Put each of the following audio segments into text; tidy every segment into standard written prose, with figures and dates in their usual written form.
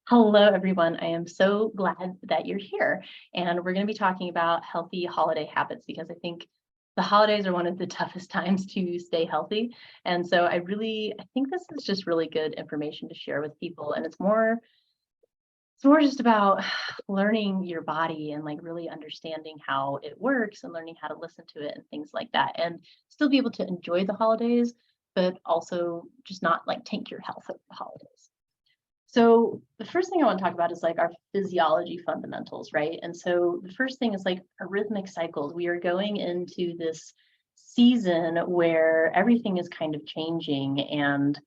Hello, everyone. I am so glad that you're here. And we're going to be talking about healthy holiday habits because I think the holidays are one of the toughest times to stay healthy. And so I think this is just really good information to share with people. And it's more just about learning your body and like really understanding how it works and learning how to listen to it and things like that. And still be able to enjoy the holidays, but also just not like tank your health over the holidays. So the first thing I want to talk about is like our physiology fundamentals, right? And so the first thing is like our rhythmic cycles. We are going into this season where everything is kind of changing and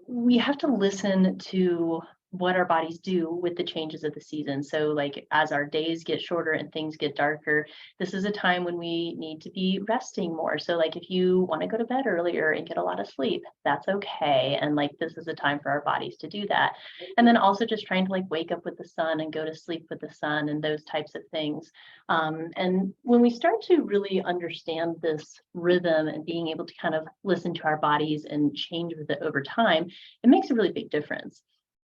we have to listen to what our bodies do with the changes of the season. So like as our days get shorter and things get darker, this is a time when we need to be resting more. So like if you want to go to bed earlier and get a lot of sleep, that's okay. And like this is a time for our bodies to do that. And then also just trying to like wake up with the sun and go to sleep with the sun and those types of things. And when we start to really understand this rhythm and being able to kind of listen to our bodies and change with it over time, it makes a really big difference.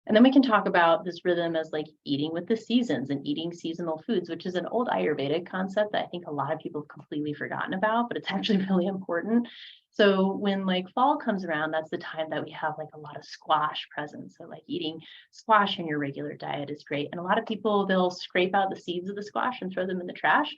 And then we can talk about this rhythm as like eating with the seasons and eating seasonal foods, which is an old Ayurvedic concept that I think a lot of people have completely forgotten about, but it's actually really important. So when like fall comes around, that's the time that we have like a lot of squash present. So like eating squash in your regular diet is great. And a lot of people, they'll scrape out the seeds of the squash and throw them in the trash.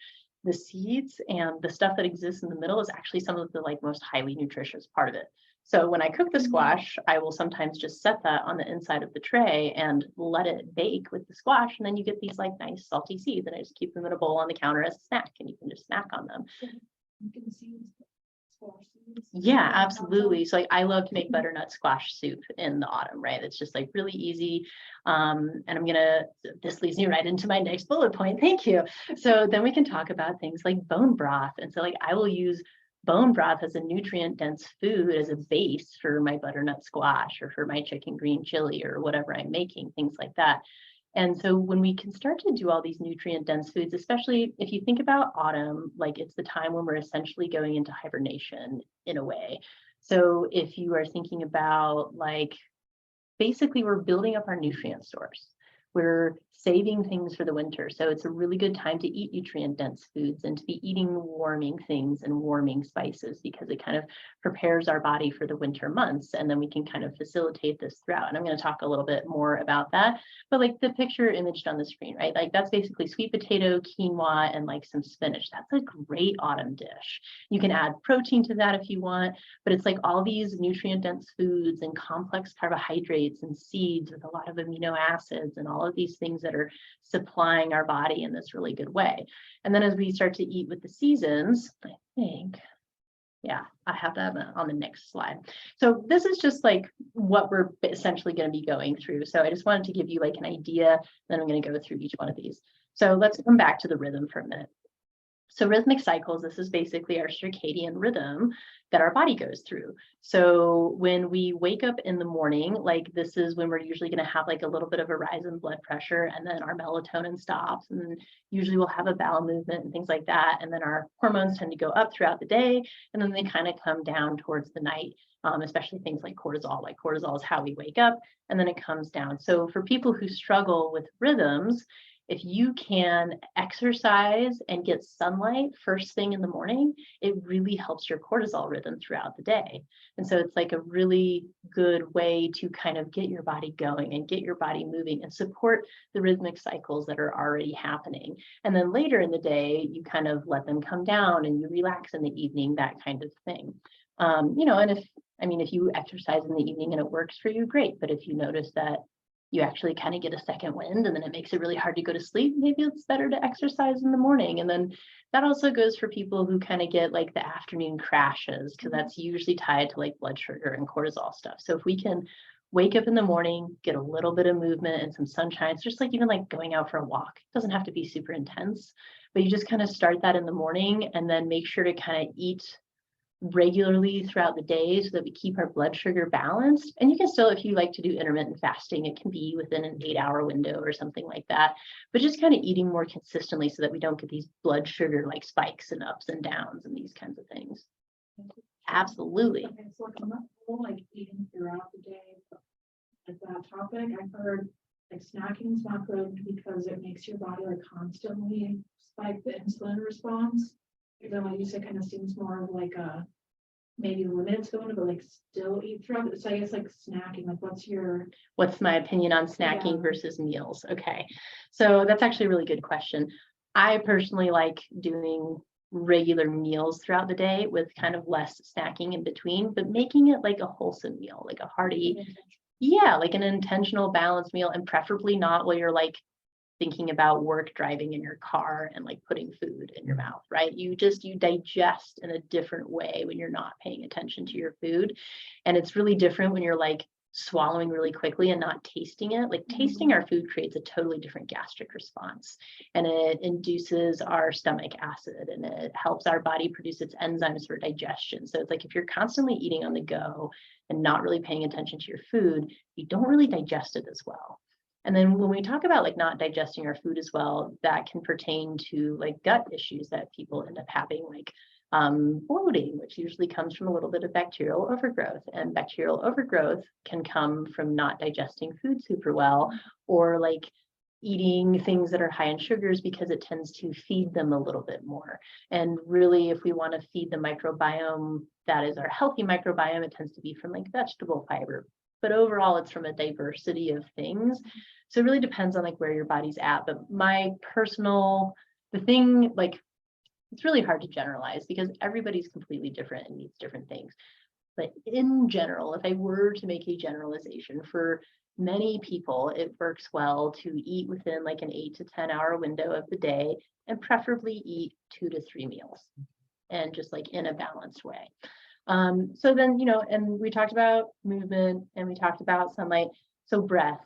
The seeds and the stuff that exists in the middle is actually some of the like most highly nutritious part of it. So when I cook the squash, I will sometimes just set that on the inside of the tray and let it bake with the squash. And then you get these like nice salty seeds and I just keep them in a bowl on the counter as a snack and you can just snack on them. You can see squash seeds. Yeah, absolutely. So like I love to make butternut squash soup in the autumn, right? It's just like really easy. And this leads me right into my next bullet point. Thank you. So then we can talk about things like bone broth. And so like I will use bone broth as a nutrient dense food as a base for my butternut squash or for my chicken green chili or whatever I'm making, things like that. And so when we can start to do all these nutrient dense foods, especially if you think about autumn, like it's the time when we're essentially going into hibernation in a way. So if you are thinking about like, basically we're building up our nutrient stores. We're saving things for the winter. So it's a really good time to eat nutrient dense foods and to be eating warming things and warming spices because it kind of prepares our body for the winter months. And then we can kind of facilitate this throughout. And I'm going to talk a little bit more about that. But like the picture imaged on the screen, right? Like that's basically sweet potato, quinoa, and like some spinach. That's a great autumn dish. You can add protein to that if you want, but it's like all these nutrient dense foods and complex carbohydrates and seeds with a lot of amino acids and all of these things that are supplying our body in this really good way. And then as we start to eat with the seasons, I think, yeah, I have that on the next slide. So this is just like what we're essentially going to be going through. So I just wanted to give you like an idea, then I'm going to go through each one of these. So let's come back to the rhythm for a minute. So rhythmic cycles, this is basically our circadian rhythm that our body goes through. So when we wake up in the morning, like this is when we're usually going to have like a little bit of a rise in blood pressure and then our melatonin stops and then usually we'll have a bowel movement and things like that. And then our hormones tend to go up throughout the day and then they kind of come down towards the night, especially things like cortisol. Like cortisol is how we wake up and then it comes down. So for people who struggle with rhythms, if you can exercise and get sunlight first thing in the morning, it really helps your cortisol rhythm throughout the day. And so it's like a really good way to kind of get your body going and get your body moving and support the rhythmic cycles that are already happening. And then later in the day, you kind of let them come down and you relax in the evening, that kind of thing. And if you exercise in the evening and it works for you, great. But if you notice that you actually kind of get a second wind and then it makes it really hard to go to sleep, maybe it's better to exercise in the morning. And then that also goes for people who kind of get like the afternoon crashes, because that's usually tied to like blood sugar and cortisol stuff. So if we can wake up in the morning, get a little bit of movement and some sunshine, it's just like even like going out for a walk. It doesn't have to be super intense, but you just kind of start that in the morning and then make sure to kind of eat regularly throughout the day so that we keep our blood sugar balanced. And you can still, if you like to do intermittent fasting, it can be within an 8-hour window or something like that, but just kind of eating more consistently so that we don't get these blood sugar like spikes and ups and downs and these kinds of things. Absolutely. Okay, so I'm not like eating throughout the day, like that topic. I've heard like snacking is not good because it makes your body like constantly spike the insulin response. Even like you said, kind of seems more of like a maybe limit to it, but like still eat throughout it. So I guess like snacking, like What's my opinion on snacking Yeah. versus meals? Okay, so that's actually a really good question. I personally like doing regular meals throughout the day with kind of less snacking in between, but making it like a wholesome meal, like a hearty, yeah, like an intentional balanced meal, and preferably not while you're like thinking about work, driving in your car and like putting food in your mouth, right? You digest in a different way when you're not paying attention to your food. And it's really different when you're like swallowing really quickly and not tasting it. Like tasting our food creates a totally different gastric response, and it induces our stomach acid, and it helps our body produce its enzymes for digestion. So it's like if you're constantly eating on the go and not really paying attention to your food, you don't really digest it as well. And then when we talk about like not digesting our food as well, that can pertain to like gut issues that people end up having, like bloating, which usually comes from a little bit of bacterial overgrowth. And bacterial overgrowth can come from not digesting food super well, or like eating things that are high in sugars, because it tends to feed them a little bit more. And really, if we want to feed the microbiome that is our healthy microbiome, it tends to be from like vegetable fiber. But overall, it's from a diversity of things. So it really depends on like where your body's at. But the thing, like, it's really hard to generalize because everybody's completely different and needs different things. But in general, if I were to make a generalization, for many people, it works well to eat within like an 8 to 10 hour window of the day, and preferably eat 2 to 3 meals, and just like in a balanced way. So then, and we talked about movement and we talked about sunlight. So breath.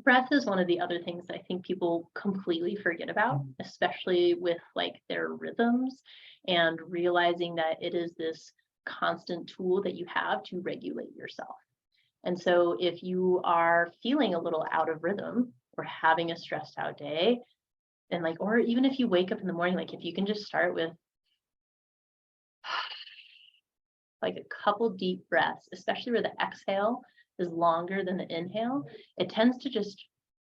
Breath is one of the other things that I think people completely forget about, especially with like their rhythms, and realizing that it is this constant tool that you have to regulate yourself. And so if you are feeling a little out of rhythm or having a stressed out day, and like, or even if you wake up in the morning, like if you can just start with like a couple deep breaths, especially where the exhale is longer than the inhale, it tends to just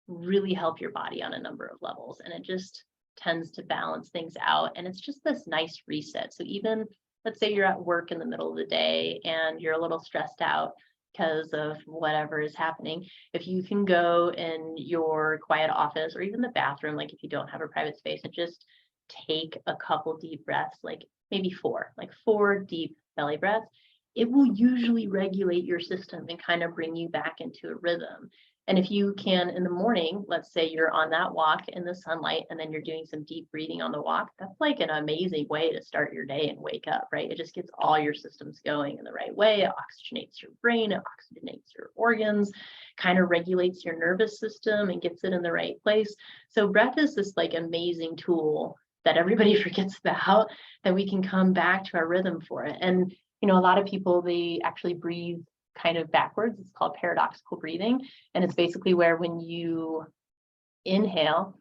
really help your body on a number of levels. And it just tends to balance things out. And it's just this nice reset. So even let's say you're at work in the middle of the day and you're a little stressed out because of whatever is happening, if you can go in your quiet office or even the bathroom, like if you don't have a private space, and just take a couple deep breaths, like maybe four deep belly breaths, it will usually regulate your system and kind of bring you back into a rhythm. And if you can in the morning, let's say you're on that walk in the sunlight and then you're doing some deep breathing on the walk, that's like an amazing way to start your day and wake up, right? It just gets all your systems going in the right way. It oxygenates your brain, it oxygenates your organs, kind of regulates your nervous system and gets it in the right place. So breath is this like amazing tool that everybody forgets about, that we can come back to our rhythm for it. And a lot of people, they actually breathe kind of backwards. It's called paradoxical breathing. And it's basically where when you inhale,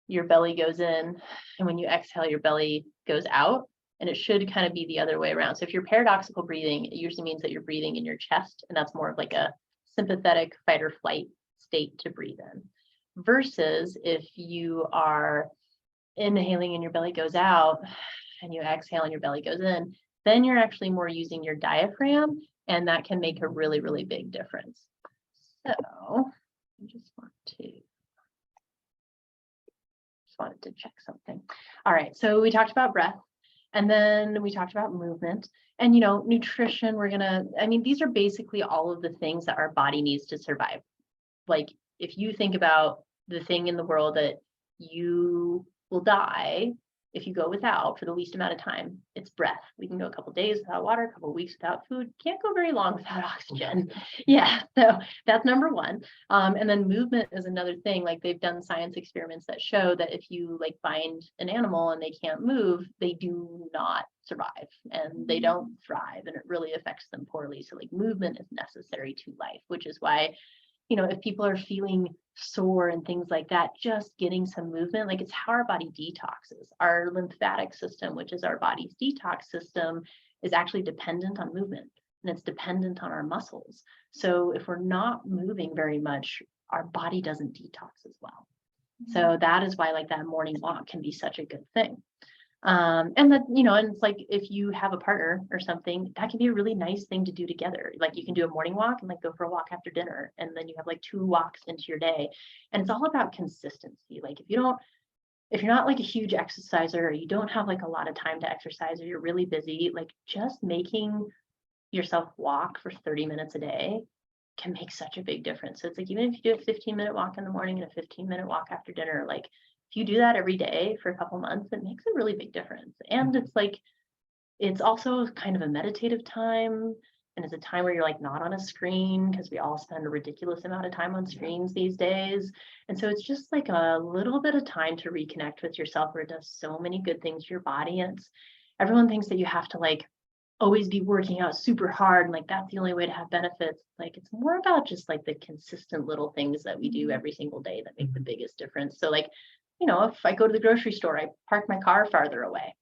your belly goes in, and when you exhale, your belly goes out. And it should kind of be the other way around. So if you're paradoxical breathing, it usually means that you're breathing in your chest, and that's more of like a sympathetic fight or flight state to breathe in. Versus if you are inhaling and your belly goes out, and you exhale and your belly goes in, then you're actually more using your diaphragm, and that can make a really, really big difference. So I just wanted to check something. All right, so we talked about breath, and then we talked about movement, and nutrition. These are basically all of the things that our body needs to survive. Like if you think about the thing in the world that you will die if you go without for the least amount of time, it's breath. We can go a couple days without water, a couple weeks without food, can't go very long without oxygen. Yeah, so that's number one. And then movement is another thing. Like they've done science experiments that show that if you like find an animal and they can't move, they do not survive and they don't thrive, and it really affects them poorly. So like movement is necessary to life, which is why if people are feeling sore and things like that, just getting some movement, like it's how our body detoxes. Our lymphatic system, which is our body's detox system, is actually dependent on movement, and it's dependent on our muscles. So if we're not moving very much, our body doesn't detox as well. So that is why like that morning walk can be such a good thing. And that, you know, and it's like if you have a partner or something, that can be a really nice thing to do together. Like you can do a morning walk and like go for a walk after dinner, and then you have like 2 walks into your day. And it's all about consistency. Like if you're not like a huge exerciser, or you don't have like a lot of time to exercise, or you're really busy, like just making yourself walk for 30 minutes a day can make such a big difference. So it's like, even if you do a 15-minute walk in the morning and a 15-minute walk after dinner, like if you do that every day for a couple months, it makes a really big difference. And it's like, it's also kind of a meditative time. And it's a time where you're like not on a screen, because we all spend a ridiculous amount of time on screens these days. And so it's just like a little bit of time to reconnect with yourself, where it does so many good things to your body. And everyone thinks that you have to like always be working out super hard, and like that's the only way to have benefits. Like it's more about just like the consistent little things that we do every single day that make the biggest difference. So like, you know, if I go to the grocery store, I park my car farther away,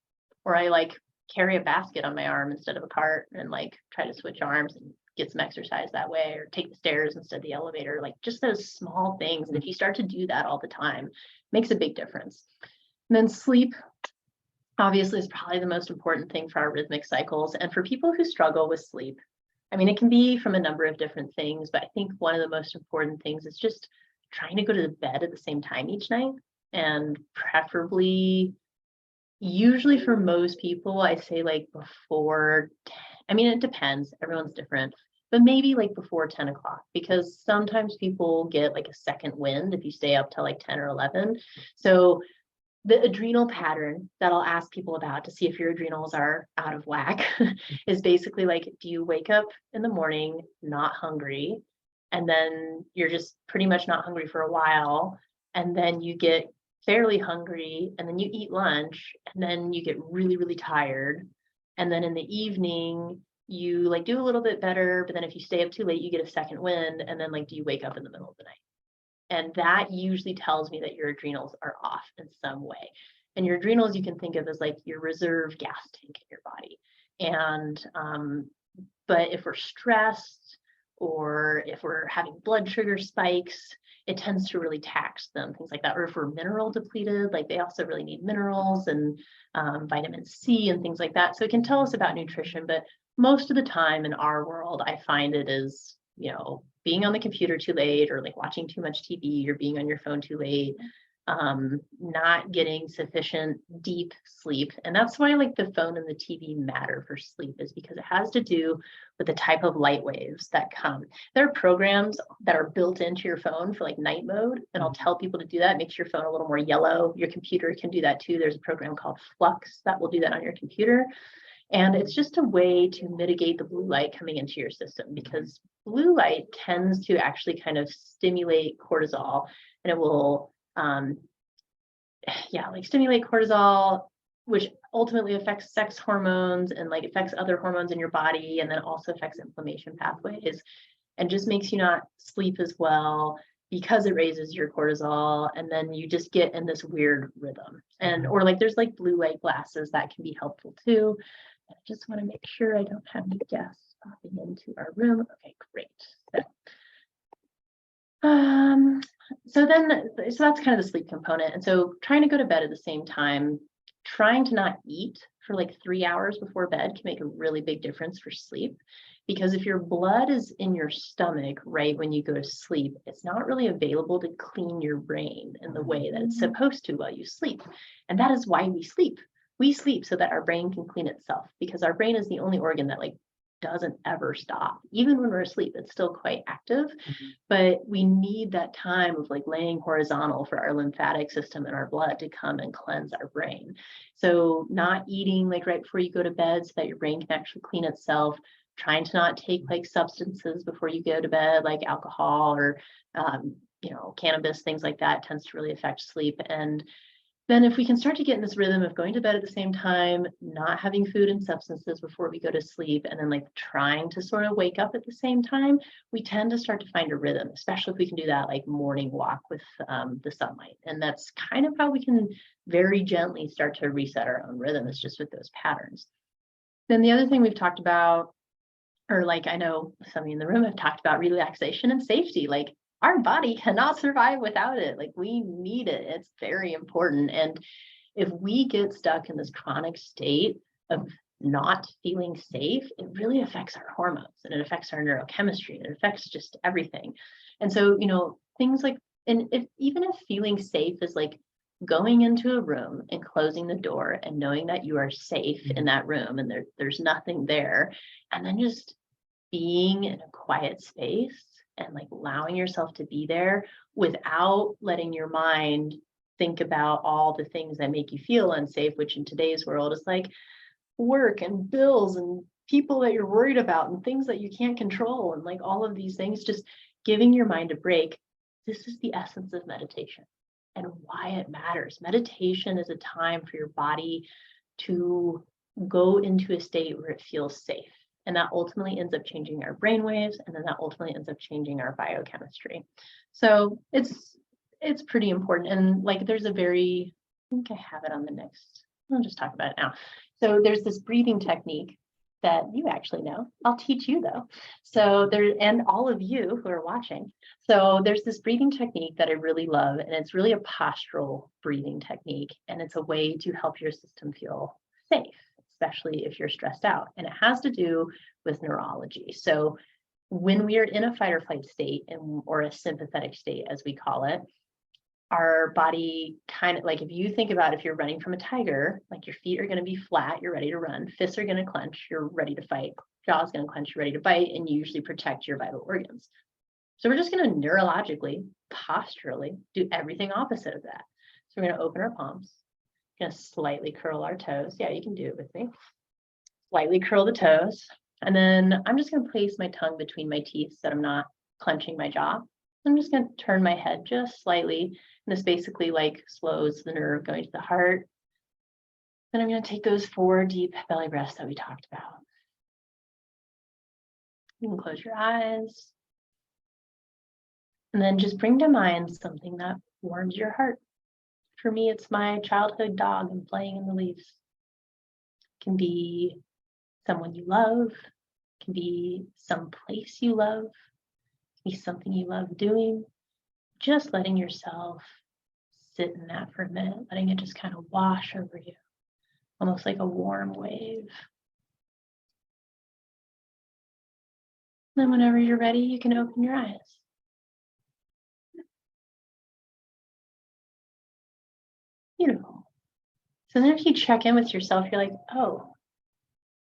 or I like carry a basket on my arm instead of a cart, and like try to switch arms and get some exercise that way, or take the stairs instead of the elevator. Like just those small things. And if you start to do that all the time, it makes a big difference. And then sleep, obviously, is probably the most important thing for our rhythmic cycles. And for people who struggle with sleep, I mean, it can be from a number of different things, but I think one of the most important things is just trying to go to bed at the same time each night. And preferably, usually for most people, I say like before 10, I mean, it depends, everyone's different, but maybe like before 10 o'clock, because sometimes people get like a second wind if you stay up till like 10 or 11. So the adrenal pattern that I'll ask people about to see if your adrenals are out of whack is basically like, do you wake up in the morning not hungry, and then you're just pretty much not hungry for a while, and then you get fairly hungry, and then you eat lunch, and then you get really, really tired, and then in the evening you like do a little bit better, but then if you stay up too late, you get a second wind, and then like, do you wake up in the middle of the night? And that usually tells me that your adrenals are off in some way. And your adrenals, you can think of as like your reserve gas tank in your body. And, but if we're stressed, or if we're having blood sugar spikes, it tends to really tax them, things like that. Or if we're mineral depleted, like they also really need minerals and vitamin C and things like that. So it can tell us about nutrition, but most of the time in our world, I find it is, you know, being on the computer too late, or like watching too much TV, or being on your phone too late, not getting sufficient deep sleep. And that's why like the phone and the TV matter for sleep, is because it has to do with the type of light waves that come. There are programs that are built into your phone for like night mode, and I'll tell people to do that. It makes your phone a little more yellow. Your computer can do that too. There's a program called Flux that will do that on your computer. And it's just a way to mitigate the blue light coming into your system, because blue light tends to actually kind of stimulate cortisol, and it will, like stimulate cortisol, which ultimately affects sex hormones and like affects other hormones in your body, and then also affects inflammation pathways, and just makes you not sleep as well, because it raises your cortisol, and then you just get in this weird rhythm. And or like there's like blue light glasses that can be helpful too. I just want to make sure I don't have any guests popping into our room. Okay, great. So that's kind of the sleep component. And so trying to go to bed at the same time, trying to not eat for like 3 hours before bed can make a really big difference for sleep. Because if your blood is in your stomach right when you go to sleep, it's not really available to clean your brain in the way that it's supposed to while you sleep. And that is why we sleep. We sleep so that our brain can clean itself, because our brain is the only organ that like doesn't ever stop. Even when we're asleep, it's still quite active, but we need that time of like laying horizontal for our lymphatic system and our blood to come and cleanse our brain. So not eating like right before you go to bed so that your brain can actually clean itself, trying to not take like substances before you go to bed, like alcohol or, cannabis, things like that tends to really affect sleep. And then if we can start to get in this rhythm of going to bed at the same time, not having food and substances before we go to sleep, and then like trying to sort of wake up at the same time, we tend to start to find a rhythm, especially if we can do that like morning walk with the sunlight. And that's kind of how we can very gently start to reset our own rhythm, is just with those patterns. Then the other thing we've talked about, or like I know some of you in the room have talked about, relaxation and safety. Like our body cannot survive without it. Like we need it. It's very important. And if we get stuck in this chronic state of not feeling safe, it really affects our hormones and it affects our neurochemistry. It affects just everything. And so, things like, and even if feeling safe is like going into a room and closing the door and knowing that you are safe in that room and there's nothing there, and then just being in a quiet space and like allowing yourself to be there without letting your mind think about all the things that make you feel unsafe, which in today's world is like work and bills and people that you're worried about and things that you can't control and like all of these things, just giving your mind a break. This is the essence of meditation and why it matters. Meditation is a time for your body to go into a state where it feels safe. And that ultimately ends up changing our brain waves, and then that ultimately ends up changing our biochemistry. So it's pretty important. And like there's a very, I think I have it on the next, I'll just talk about it now. So there's this breathing technique that you actually know. I'll teach you though. So there, and all of you who are watching. So there's this breathing technique that I really love, and it's really a postural breathing technique. And it's a way to help your system feel safe, especially if you're stressed out. And it has to do with neurology. So when we are in a fight or flight state, or a sympathetic state, as we call it, our body kind of like, if you think about if you're running from a tiger, like your feet are going to be flat, you're ready to run, fists are going to clench, you're ready to fight, jaw's going to clench, you're ready to bite, and you usually protect your vital organs. So we're just going to neurologically, posturally do everything opposite of that. So we're going to open our palms, going to slightly curl our toes. Yeah, you can do it with me. Slightly curl the toes. And then I'm just going to place my tongue between my teeth so that I'm not clenching my jaw. I'm just going to turn my head just slightly. And this basically like slows the nerve going to the heart. Then I'm going to take those 4 deep belly breaths that we talked about. You can close your eyes. And then just bring to mind something that warms your heart. For me, it's my childhood dog and playing in the leaves. It can be someone you love. It can be some place you love. It can be something you love doing. Just letting yourself sit in that for a minute, letting it just kind of wash over you, almost like a warm wave. Then whenever you're ready, you can open your eyes. Beautiful. So then if you check in with yourself, you're like, oh,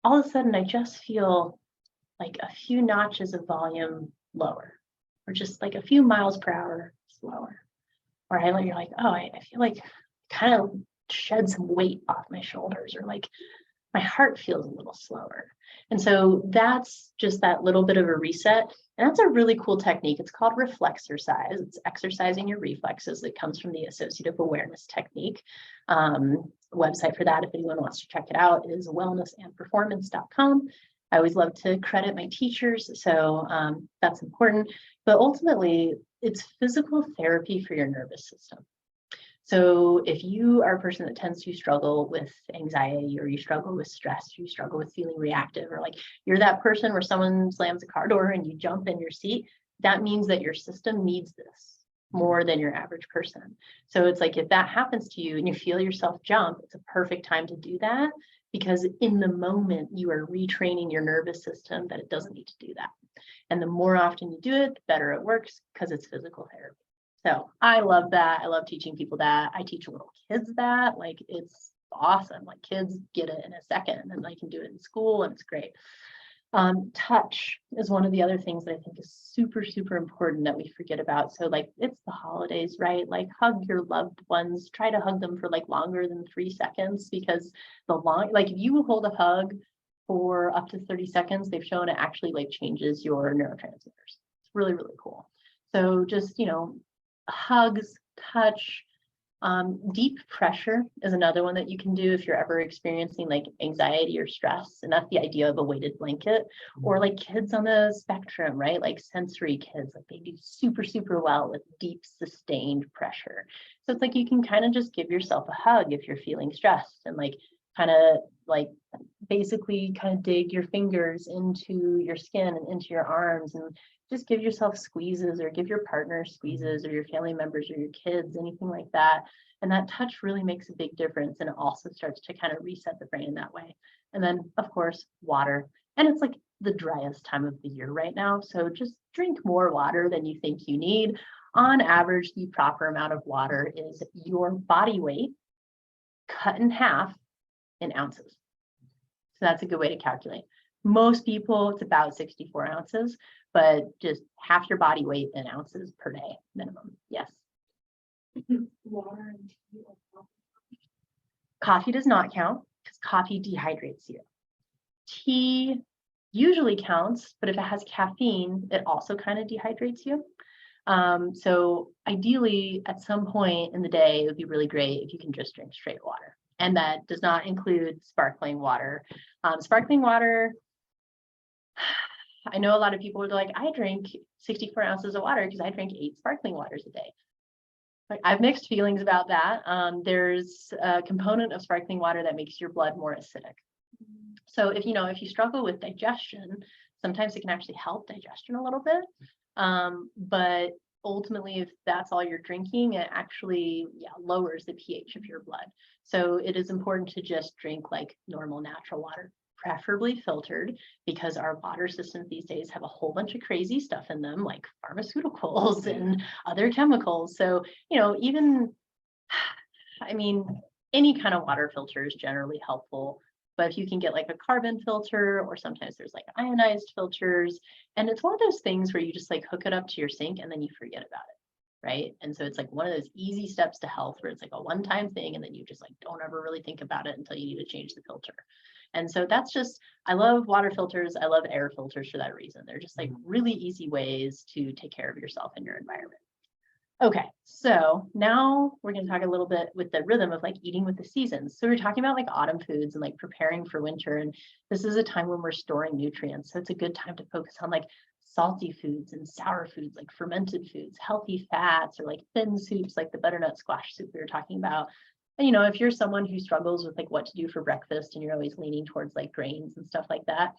all of a sudden I just feel like a few notches of volume lower, or just like a few miles per hour slower. Or you're like, oh, I feel like kind of shed some weight off my shoulders, or like my heart feels a little slower. And so that's just that little bit of a reset. And that's a really cool technique. It's called reflexercise. It's exercising your reflexes. It comes from the associative awareness technique. Website for that, if anyone wants to check it out, is wellnessandperformance.com. I always love to credit my teachers, so that's important. But ultimately, it's physical therapy for your nervous system. So if you are a person that tends to struggle with anxiety, or you struggle with stress, or you struggle with feeling reactive, or like you're that person where someone slams a car door and you jump in your seat, that means that your system needs this more than your average person. So it's like, if that happens to you and you feel yourself jump, it's a perfect time to do that, because in the moment you are retraining your nervous system that it doesn't need to do that. And the more often you do it, the better it works, because it's physical therapy. So I love that. I love teaching people that. I teach little kids that. Like, it's awesome. Like, kids get it in a second, and they can do it in school, and it's great. Touch is one of the other things that I think is super, super important that we forget about. So like, it's the holidays, right? Like, hug your loved ones. Try to hug them for like longer than 3 seconds, because if you hold a hug for up to 30 seconds, they've shown it actually like changes your neurotransmitters. It's really, really cool. So just, hugs, touch. Deep pressure is another one that you can do if you're ever experiencing like anxiety or stress. And that's the idea of a weighted blanket. Or like kids on the spectrum, right? Like sensory kids, like they do super, super well with deep sustained pressure. So it's like, you can kind of just give yourself a hug if you're feeling stressed, and like kind of like basically kind of dig your fingers into your skin and into your arms and just give yourself squeezes, or give your partner squeezes, or your family members or your kids, anything like that. And that touch really makes a big difference. And it also starts to kind of reset the brain that way. And then, of course, water. And it's like the driest time of the year right now. So just drink more water than you think you need. On average, the proper amount of water is your body weight cut in half in ounces. So that's a good way to calculate. Most people, it's about 64 ounces, but just half your body weight in ounces per day minimum. Yes. Water and tea or coffee? Coffee does not count because coffee dehydrates you. Tea usually counts, but if it has caffeine, it also kind of dehydrates you. So ideally, at some point in the day, it would be really great if you can just drink straight water. And that does not include sparkling water. Sparkling water, I know a lot of people are like, I drink 64 ounces of water because I drink 8 sparkling waters a day. Like, I've mixed feelings about that. There's a component of sparkling water that makes your blood more acidic. So if you struggle with digestion, sometimes it can actually help digestion a little bit. But ultimately, if that's all you're drinking, it actually lowers the pH of your blood. So it is important to just drink like normal natural water, preferably filtered, because our water systems these days have a whole bunch of crazy stuff in them, like pharmaceuticals and other chemicals. So, even, any kind of water filter is generally helpful. But if you can get like a carbon filter, or sometimes there's like ionized filters, and it's one of those things where you just like hook it up to your sink and then you forget about it, right? And so it's like one of those easy steps to health where it's like a one-time thing, and then you just like don't ever really think about it until you need to change the filter. And so that's just, I love water filters. I love air filters for that reason. They're just like really easy ways to take care of yourself and your environment. Okay, so now we're going to talk a little bit with the rhythm of like eating with the seasons. So we're talking about like autumn foods and like preparing for winter. And this is a time when we're storing nutrients. So it's a good time to focus on like salty foods and sour foods, like fermented foods, healthy fats, or like thin soups, like the butternut squash soup we were talking about. And, if you're someone who struggles with like what to do for breakfast and you're always leaning towards like grains and stuff like that,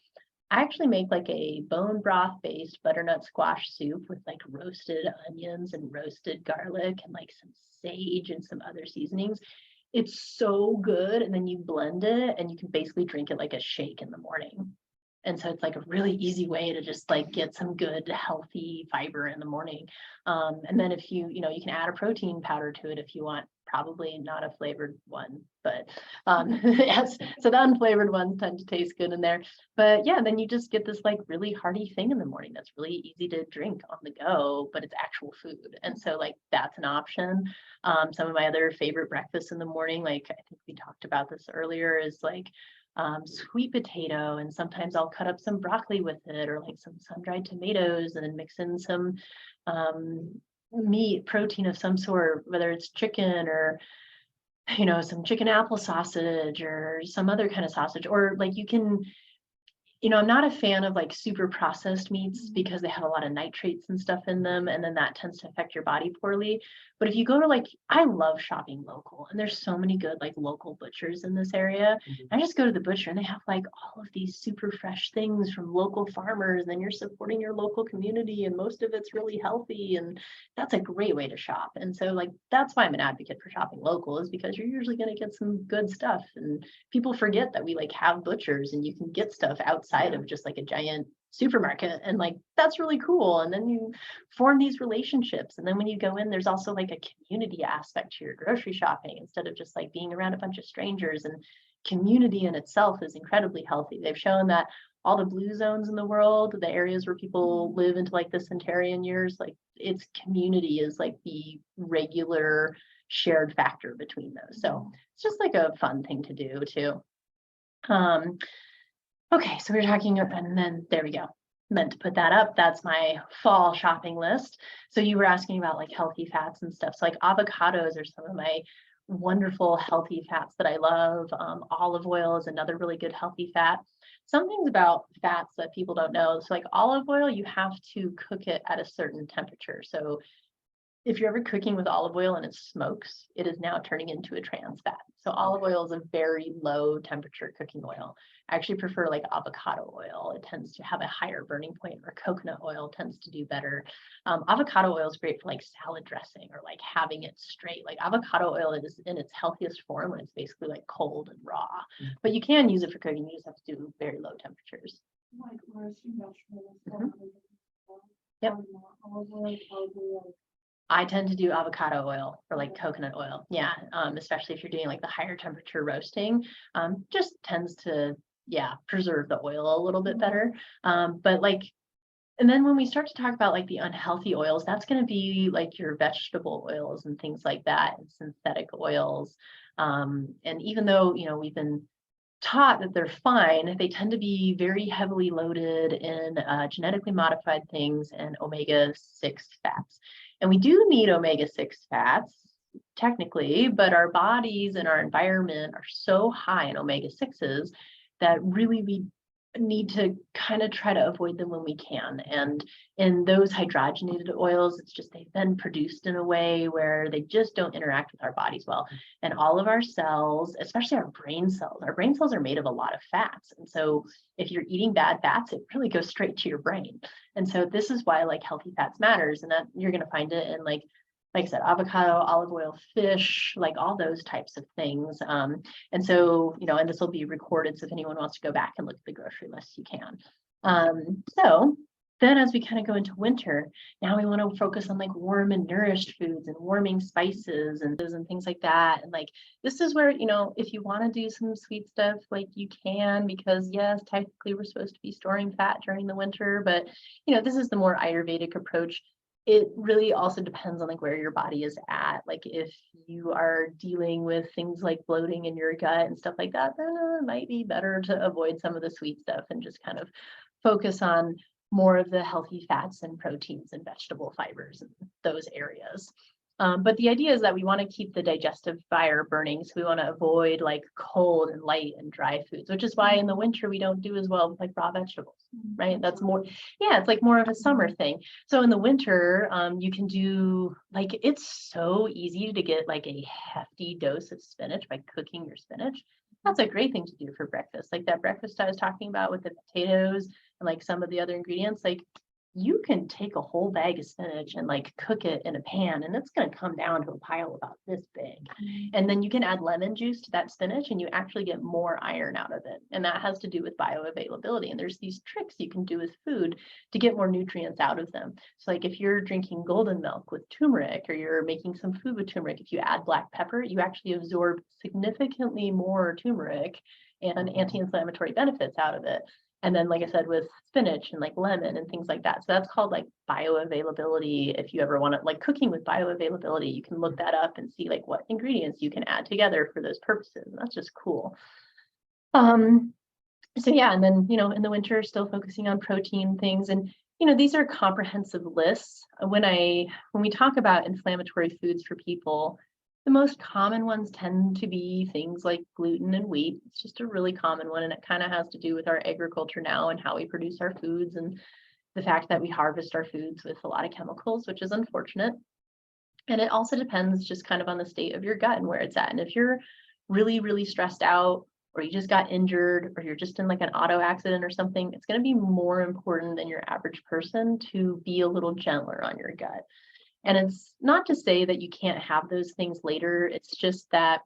I actually make like a bone broth based butternut squash soup with like roasted onions and roasted garlic and like some sage and some other seasonings. It's so good. And then you blend it and you can basically drink it like a shake in the morning. And so it's like a really easy way to just like get some good healthy fiber in the morning. And then if you can add a protein powder to it if you want, probably not a flavored one, but yes, so the unflavored ones tend to taste good in there. But yeah, then you just get this like really hearty thing in the morning that's really easy to drink on the go, but it's actual food. And so like that's an option. Some of my other favorite breakfasts in the morning, like I think we talked about this earlier, is like sweet potato, and sometimes I'll cut up some broccoli with it, or like some sun-dried tomatoes, and then mix in some meat, protein of some sort, whether it's chicken or some chicken apple sausage or some other kind of sausage. Or like you can, I'm not a fan of like super processed meats because they have a lot of nitrates and stuff in them, and then that tends to affect your body poorly. But if you go to like, I love shopping local, and there's so many good like local butchers in this area. I just go to the butcher and they have like all of these super fresh things from local farmers, and then you're supporting your local community, and most of it's really healthy, and that's a great way to shop. And so like that's why I'm an advocate for shopping local, is because you're usually going to get some good stuff. And people forget that we like have butchers and you can get stuff outside of just like a giant supermarket, and like that's really cool. And then you form these relationships, and then when you go in, there's also like a community aspect to your grocery shopping instead of just like being around a bunch of strangers. And community in itself is incredibly healthy. They've shown that all the blue zones in the world, the areas where people live into like the centenarian years, like its community is like the regular shared factor between those. So it's just like a fun thing to do too. Okay, so we're talking, and then there we go. Meant to put that up. That's my fall shopping list. So you were asking about like healthy fats and stuff. So like avocados are some of my wonderful healthy fats that I love. Olive oil is another really good healthy fat. Some things about fats that people don't know. So like olive oil, you have to cook it at a certain temperature. So if you're ever cooking with olive oil and it smokes, it is now turning into a trans fat. So olive oil is a very low temperature cooking oil. I actually prefer like avocado oil. It tends to have a higher burning point, or coconut oil tends to do better. Avocado oil is great for like salad dressing or like having it straight. Like avocado oil is in its healthiest form when it's basically like cold and raw. But you can use it for cooking. You just have to do very low temperatures. Like roasting vegetables. Yep. Olive oil. I tend to do avocado oil or like coconut oil. Yeah. Especially if you're doing like the higher temperature roasting, just tends to, yeah, preserve the oil a little bit better. But like, and then when we start to talk about like the unhealthy oils, that's going to be like your vegetable oils and things like that, and synthetic oils. And even though, you know, we've been taught that they're fine, they tend to be very heavily loaded in genetically modified things and omega-6 fats. And we do need omega-6 fats technically, but our bodies and our environment are so high in omega-6s that really we need to kind of try to avoid them when we can. And in those hydrogenated oils, it's just they've been produced in a way where they just don't interact with our bodies well. And all of our cells, especially our brain cells are made of a lot of fats. And so if you're eating bad fats, it really goes straight to your brain. And so this is why like healthy fats matters, and that you're going to find it in like I said, avocado, olive oil, fish, like all those types of things. And so, you know, and this will be recorded. So if anyone wants to go back and look at the grocery list, you can. So then as we kind of go into winter, now we want to focus on like warm and nourished foods and warming spices and things like that. And like, this is where, you know, if you want to do some sweet stuff, like you can, because yes, technically we're supposed to be storing fat during the winter, but, you know, this is the more Ayurvedic approach. It really also depends on like where your body is at. Like if you are dealing with things like bloating in your gut and stuff like that, then it might be better to avoid some of the sweet stuff and just kind of focus on more of the healthy fats and proteins and vegetable fibers in those areas. But the idea is that we want to keep the digestive fire burning. So we want to avoid like cold and light and dry foods, which is why in the winter we don't do as well with like raw vegetables, right? That's more, yeah, it's like more of a summer thing. So in the winter, you can do like, it's so easy to get like a hefty dose of spinach by cooking your spinach. That's a great thing to do for breakfast. Like that breakfast I was talking about with the potatoes and like some of the other ingredients, like you can take a whole bag of spinach and like cook it in a pan, and it's going to come down to a pile about this big. And then you can add lemon juice to that spinach and you actually get more iron out of it. And that has to do with bioavailability. And there's these tricks you can do with food to get more nutrients out of them. So like if you're drinking golden milk with turmeric, or you're making some food with turmeric, if you add black pepper, you actually absorb significantly more turmeric and anti-inflammatory benefits out of it. And then, like I said, with spinach and like lemon and things like that. So that's called like bioavailability. If you ever want to like cooking with bioavailability, you can look that up and see like what ingredients you can add together for those purposes. And that's just cool. So yeah, and then, you know, in the winter, still focusing on protein things. And, you know, these are comprehensive lists. When we talk about inflammatory foods for people, the most common ones tend to be things like gluten and wheat. It's just a really common one, and it kind of has to do with our agriculture now and how we produce our foods, and the fact that we harvest our foods with a lot of chemicals, which is unfortunate. And it also depends just kind of on the state of your gut and where it's at. And if you're really, really stressed out, or you just got injured, or you're just in like an auto accident or something, it's going to be more important than your average person to be a little gentler on your gut. And it's not to say that you can't have those things later. It's just that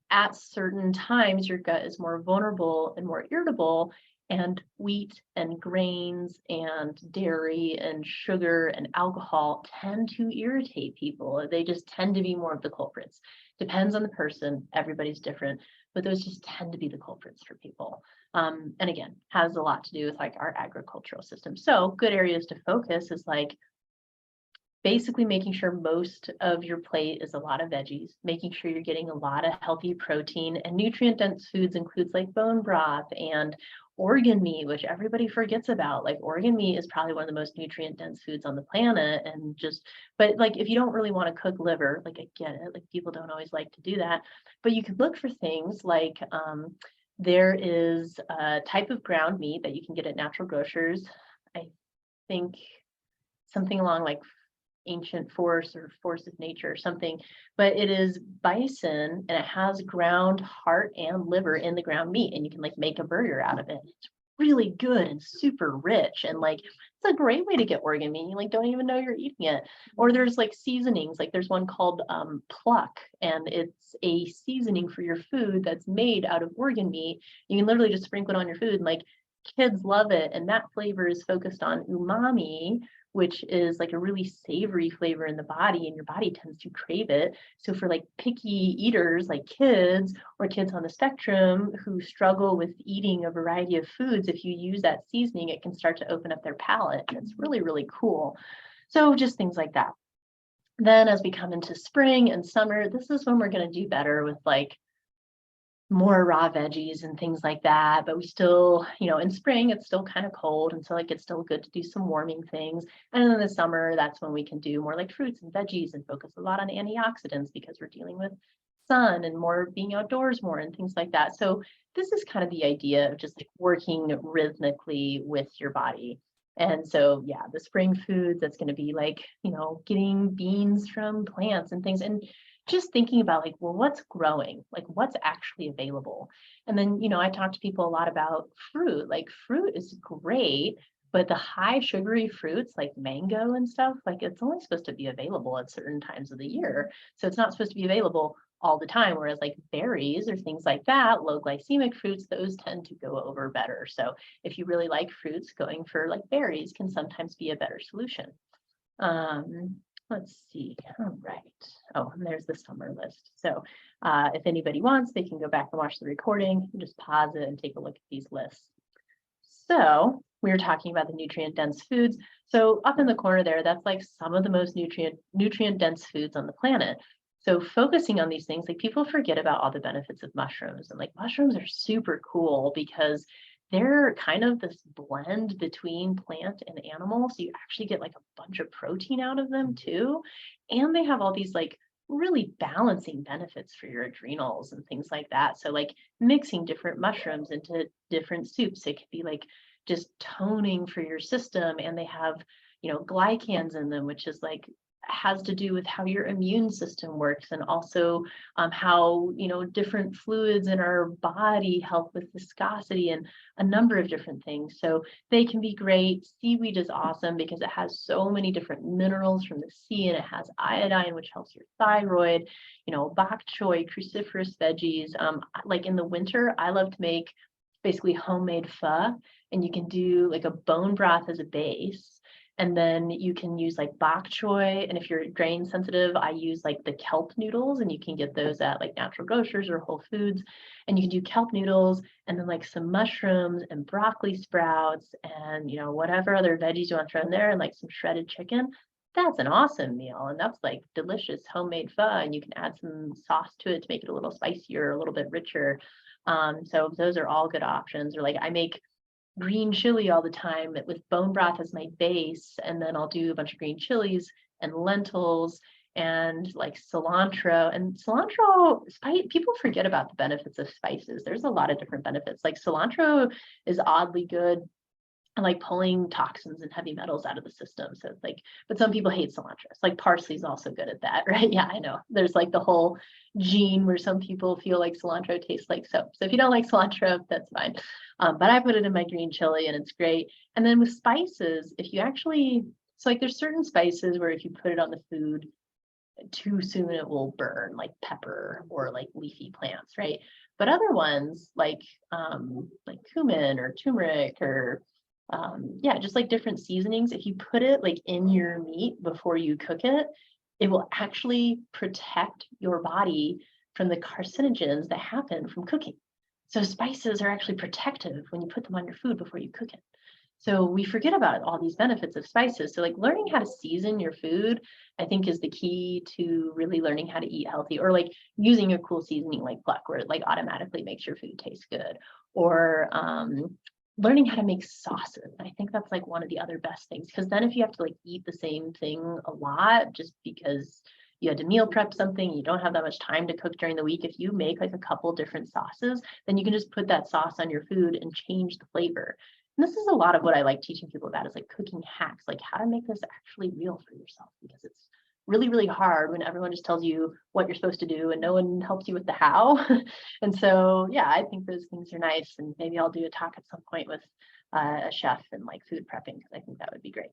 at certain times, your gut is more vulnerable and more irritable, and wheat and grains and dairy and sugar and alcohol tend to irritate people. They just tend to be more of the culprits. Depends on the person. Everybody's different, but those just tend to be the culprits for people. And again, has a lot to do with like our agricultural system. So good areas to focus is like basically making sure most of your plate is a lot of veggies, making sure you're getting a lot of healthy protein, and nutrient dense foods includes like bone broth and organ meat, which everybody forgets about. Like organ meat is probably one of the most nutrient dense foods on the planet. And just, but like if you don't really want to cook liver, like I get it, like people don't always like to do that, but you could look for things like there is a type of ground meat that you can get at natural grocers. I think something along like ancient force or force of nature or something, but it is bison and it has ground heart and liver in the ground meat, and you can like make a burger out of it. It's really good and super rich, and like it's a great way to get organ meat. You like don't even know you're eating it. Or there's like seasonings, like there's one called pluck, and it's a seasoning for your food that's made out of organ meat. You can literally just sprinkle it on your food, and like kids love it. And that flavor is focused on umami, which is like a really savory flavor in the body, and your body tends to crave it. So for like picky eaters like kids or kids on the spectrum who struggle with eating a variety of foods, if you use that seasoning, it can start to open up their palate. And it's really, really cool. So just things like that. Then as we come into spring and summer, this is when we're going to do better with like more raw veggies and things like that. But we still, in spring, it's still kind of cold. And so like, it's still good to do some warming things. And then in the summer, that's when we can do more like fruits and veggies and focus a lot on antioxidants because we're dealing with sun and more being outdoors more and things like that. So this is kind of the idea of just like working rhythmically with your body. And so, yeah, the spring foods, that's going to be like, getting beans from plants and things. And just thinking about like, well, what's growing, like what's actually available. And then, I talk to people a lot about fruit. Like fruit is great, but the high sugary fruits like mango and stuff, like it's only supposed to be available at certain times of the year. So it's not supposed to be available all the time. Whereas like berries or things like that, low glycemic fruits, those tend to go over better. So if you really like fruits, going for like berries can sometimes be a better solution. Let's see. All right. Oh, and there's the summer list. So if anybody wants, they can go back and watch the recording and just pause it and take a look at these lists. So we were talking about the nutrient dense foods. So up in the corner there, that's like some of the most nutrient dense foods on the planet. So focusing on these things, like people forget about all the benefits of mushrooms, and like mushrooms are super cool because they're kind of this blend between plant and animal. So you actually get like a bunch of protein out of them too. And they have all these like really balancing benefits for your adrenals and things like that. So like mixing different mushrooms into different soups, it could be like just toning for your system. And they have, glycans in them, which is like has to do with how your immune system works, and also how different fluids in our body help with viscosity and a number of different things. So they can be great. Seaweed is awesome because it has so many different minerals from the sea, and it has iodine, which helps your thyroid. Bok choy, cruciferous veggies. Like in the winter, I love to make basically homemade pho, and you can do like a bone broth as a base. And then you can use like bok choy. And if you're grain sensitive, I use like the kelp noodles, and you can get those at like Natural Grocers or Whole Foods. And you can do kelp noodles and then like some mushrooms and broccoli sprouts and, whatever other veggies you want to throw in there, and like some shredded chicken. That's an awesome meal. And that's like delicious homemade pho. And you can add some sauce to it to make it a little spicier, a little bit richer. So those are all good options. Or like I make green chili all the time with bone broth as my base, and then I'll do a bunch of green chilies and lentils and like cilantro. And cilantro, people forget about the benefits of spices. There's a lot of different benefits. Like cilantro is oddly good and like pulling toxins and heavy metals out of the system. So it's like, but some people hate cilantro. It's like parsley is also good at that, right? Yeah, I know. There's like the whole gene where some people feel like cilantro tastes like soap. So if you don't like cilantro, that's fine. But I put it in my green chili and it's great. And then with spices, if you actually, so like there's certain spices where if you put it on the food too soon, it will burn, like pepper or like leafy plants, right? But other ones like cumin or turmeric or just like different seasonings, if you put it like in your meat before you cook it, it will actually protect your body from the carcinogens that happen from cooking. So spices are actually protective when you put them on your food before you cook it. So we forget about all these benefits of spices. So like learning how to season your food, I think, is the key to really learning how to eat healthy, or like using a cool seasoning like pluck, where it like automatically makes your food taste good, or learning how to make sauces. I think that's like one of the other best things, because then if you have to like eat the same thing a lot just because you had to meal prep something, you don't have that much time to cook during the week, if you make like a couple different sauces, then you can just put that sauce on your food and change the flavor. And this is a lot of what I like teaching people about, is like cooking hacks, like how to make this actually real for yourself, because it's really, really hard when everyone just tells you what you're supposed to do and no one helps you with the how. And so, yeah, I think those things are nice. And maybe I'll do a talk at some point with a chef and like food prepping, because I think that would be great.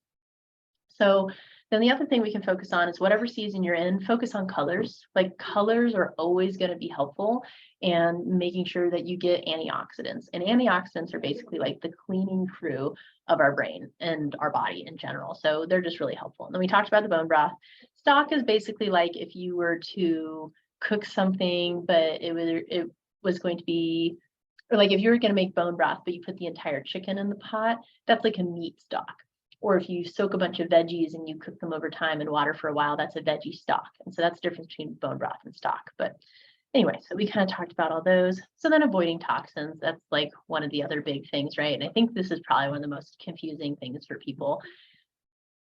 So then the other thing we can focus on is whatever season you're in, focus on colors. Like colors are always going to be helpful, and making sure that you get antioxidants. And antioxidants are basically like the cleaning crew of our brain and our body in general. So they're just really helpful. And then we talked about the bone broth. Stock is basically like if you were to cook something, but it was going to be, or like if you were going to make bone broth, but you put the entire chicken in the pot, that's like a meat stock. Or if you soak a bunch of veggies and you cook them over time in water for a while, that's a veggie stock. And so that's the difference between bone broth and stock. But anyway, so we kind of talked about all those. So then avoiding toxins, that's like one of the other big things, right? And I think this is probably one of the most confusing things for people.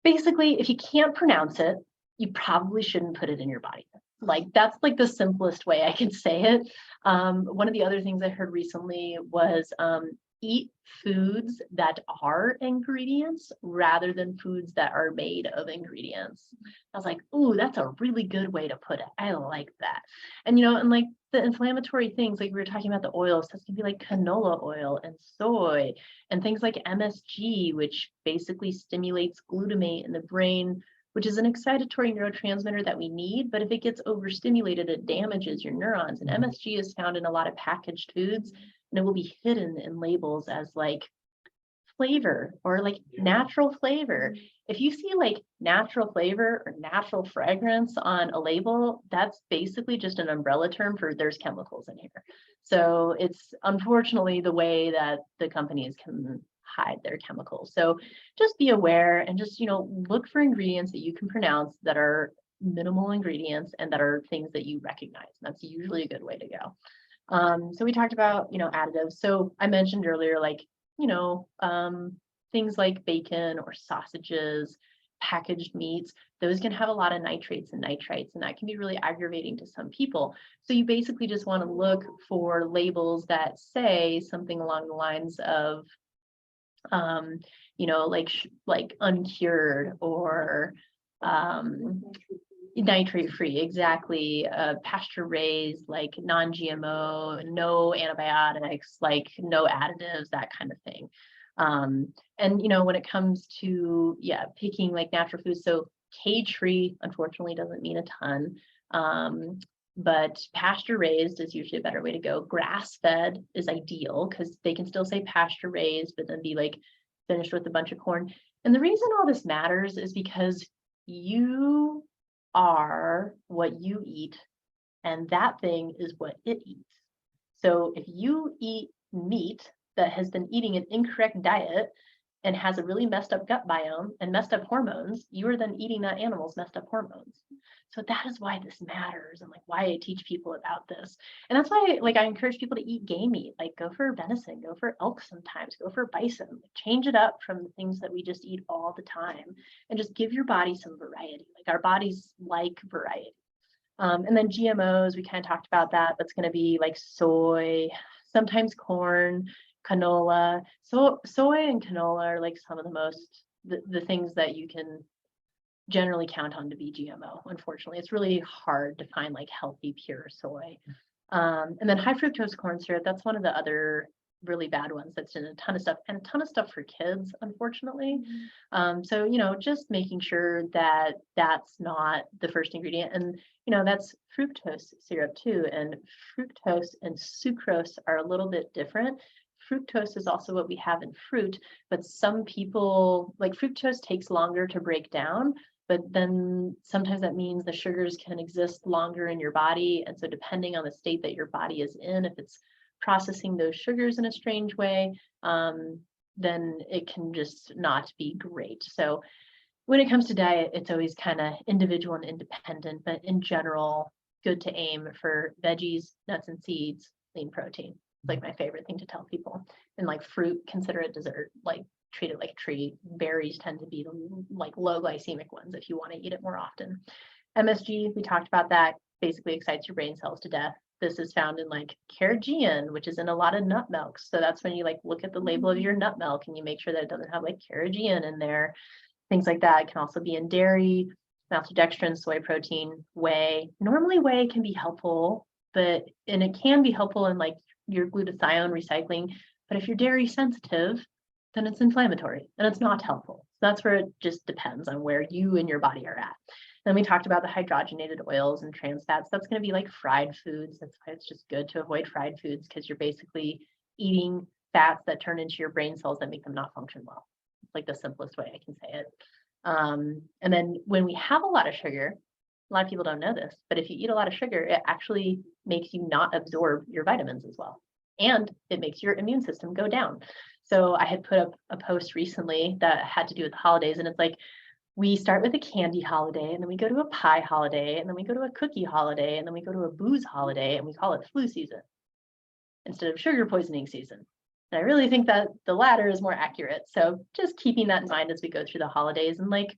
Basically, if you can't pronounce it, you probably shouldn't put it in your body. Like that's like the simplest way I can say it. One of the other things I heard recently was eat foods that are ingredients rather than foods that are made of ingredients. I was like, ooh, that's a really good way to put it. I like that. And, and like the inflammatory things, like we were talking about the oils, that's gonna be like canola oil and soy and things like MSG, which basically stimulates glutamate in the brain, which is an excitatory neurotransmitter that we need. But if it gets overstimulated, it damages your neurons. And MSG is found in a lot of packaged foods, and it will be hidden in labels as like flavor or like natural flavor. If you see like natural flavor or natural fragrance on a label, that's basically just an umbrella term for there's chemicals in here. So it's unfortunately the way that the companies can hide their chemicals. So just be aware and just, look for ingredients that you can pronounce that are minimal ingredients and that are things that you recognize. That's usually a good way to go. So we talked about, additives. So I mentioned earlier, like, things like bacon or sausages, packaged meats, those can have a lot of nitrates and nitrites, and that can be really aggravating to some people. So you basically just want to look for labels that say something along the lines of, like uncured or nitrate free, exactly, pasture raised, like non-GMO, no antibiotics, like no additives, that kind of thing. And when it comes to picking like natural foods, so cage free unfortunately doesn't mean a ton, but pasture raised is usually a better way to go. Grass fed is ideal because they can still say pasture raised but then be like finished with a bunch of corn. And the reason all this matters is because you are what you eat, and that thing is what it eats. So if you eat meat that has been eating an incorrect diet and has a really messed up gut biome and messed up hormones, you are then eating that animal's messed up hormones. So that is why this matters, and like why I teach people about this. And that's why I encourage people to eat game meat, like go for venison, go for elk sometimes, go for bison, change it up from the things that we just eat all the time, and just give your body some variety. Like our bodies like variety. And then GMOs, we kind of talked about that. That's going to be like soy, sometimes corn, canola. So soy and canola are like some of the most, the things that you can generally count on to be GMO. Unfortunately, it's really hard to find like healthy, pure soy. And then high fructose corn syrup, that's one of the other really bad ones that's in a ton of stuff, and a ton of stuff for kids, unfortunately. So, just making sure that that's not the first ingredient. And, that's fructose syrup too. And fructose and sucrose are a little bit different. Fructose is also what we have in fruit, but some people, like fructose takes longer to break down, but then sometimes that means the sugars can exist longer in your body. And so depending on the state that your body is in, if it's processing those sugars in a strange way, then it can just not be great. So when it comes to diet, it's always kind of individual and independent, but in general, good to aim for veggies, nuts and seeds, lean protein. It's like my favorite thing to tell people. And like fruit, consider it dessert, like treat it like a treat. Berries tend to be the like low glycemic ones if you want to eat it more often. MSG, we talked about that, basically excites your brain cells to death. This is found in like carrageenan, which is in a lot of nut milks. So that's when you like look at the label of your nut milk and you make sure that it doesn't have like carrageenan in there. Things like that. It can also be in dairy, maltodextrin, soy protein, whey. Normally whey can be helpful, and it can be helpful in like your glutathione recycling. But if you're dairy sensitive, then it's inflammatory and it's not helpful. So that's where it just depends on where you and your body are at. Then we talked about the hydrogenated oils and trans fats. That's going to be like fried foods. That's why it's just good to avoid fried foods, because you're basically eating fats that turn into your brain cells that make them not function well. It's like the simplest way I can say it. And then when we have a lot of sugar, a lot of people don't know this, but if you eat a lot of sugar, it actually makes you not absorb your vitamins as well. And it makes your immune system go down. So I had put up a post recently that had to do with the holidays, and it's like, we start with a candy holiday, and then we go to a pie holiday, and then we go to a cookie holiday, and then we go to a booze holiday, and we call it flu season instead of sugar poisoning season. And I really think that the latter is more accurate. So just keeping that in mind as we go through the holidays. And like,